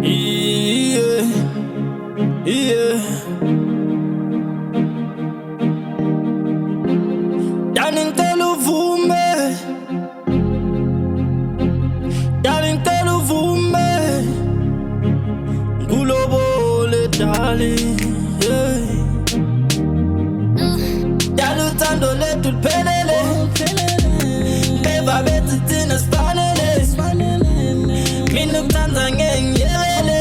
Yeah, yeah. Darling, tell uvume. Darling, tell uvume. Ngulobole, darling. Yeah. Darling, tando letu pelele. Beba beti tina spanele. Minu tanza ngengele.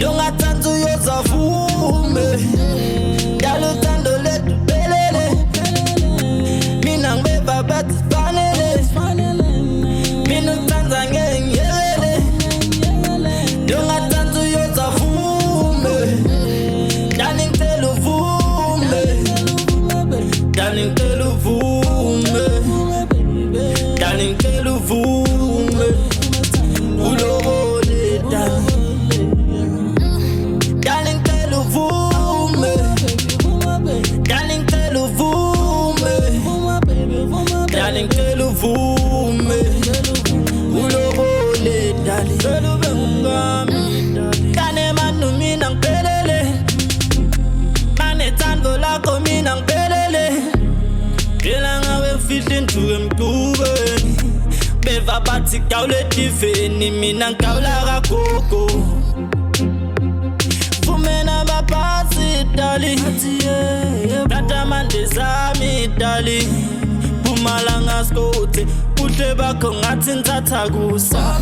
Yonga tanzu yoza fume. Darling, tando letu pelele. Minang beba beti spanele. Minu tanza ngengele. Yonga tanzu yoza fume. Darling, tell uvume. Darling, tell uvume. Darling, tell uvume. Ulobole, darling. Darling, tell uvume. Darling, tell uvume. Darling, tell uvume. Ulobole, darling. Kane manu minang pelele. Mane tango lako minang pelele. Kelanga we fit into mkube. Beva bati kaule tifeni minang kaula rakoko. Fumena bapasi dali. Tata mandeza mi dali. Pumalanga skote. Ute bako ngati ntata gusa.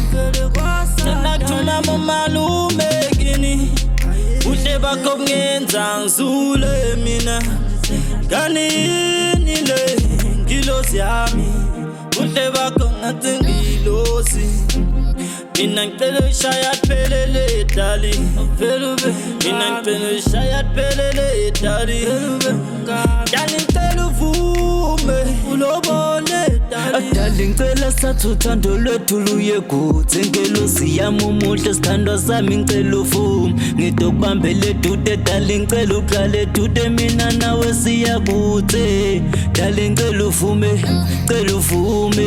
Tena tuna mumalume gini. Ute bako ngenza nzule mina. Gani nile ngilosi yami. Ute bako ngati ngilosi. Mina ngitelo shayat pelele dali. Mina ngitelo shayat pelele dali. Dali ngitelo vume ulobole dali. Dali ngicela sathi uthando lwethu luye kude. Ngelosi yami umuhle sithandwa sami ngicela uvume. Ngidokubambele dude dali ngicela uqale dude mina nawe siya kude. Dali ngicela uvume, ngicela uvume.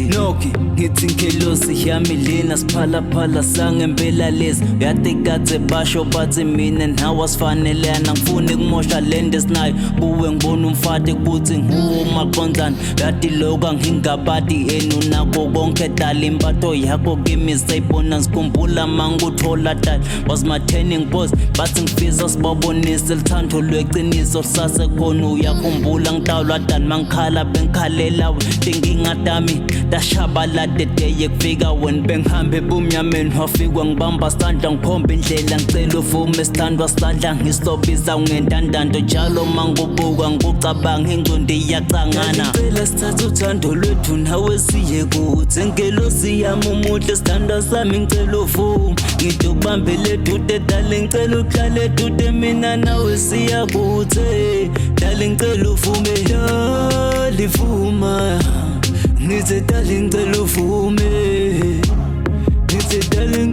Noki ngithi ngelosi yami lena siphalaphala sangempela lezi. Uyadikade basho bathi mina nawe asifanelana. Ngifuni kumosha lende sinayo buwe ngibona umfati kuthi nguwo maqondlana. Uyadiloka ngingabadi enu nako konke dali impatho yakho kimi sayibona sikhumbula manguthola dali. Was my turning boss bathi ngifisa sibabonise lithando lweqiniso sasekhona uyakhumbula ngitawulwa dali mangikhala bengikhalela ngingadami dashabala the day yekufika when bengihambe bumnyameni wafikwa ngibamba sandla ngikhomba indlela ngicela uvume sithandwa sandla ngisobiza ngendandanto njalo mangubuka ngikucabanga ingcondo iyacangana. Ngicela sithathe uthando lwethu nawe siye kude. Ngelosi yami umuhle sithandwa sami ngicela uvume. Ngidokubambele dude dali ngicela uhlale dude mina nawe siya kude. Dali ngicela uvume dali vuma. Ngithi dali ngicela uvume. Ngithi dali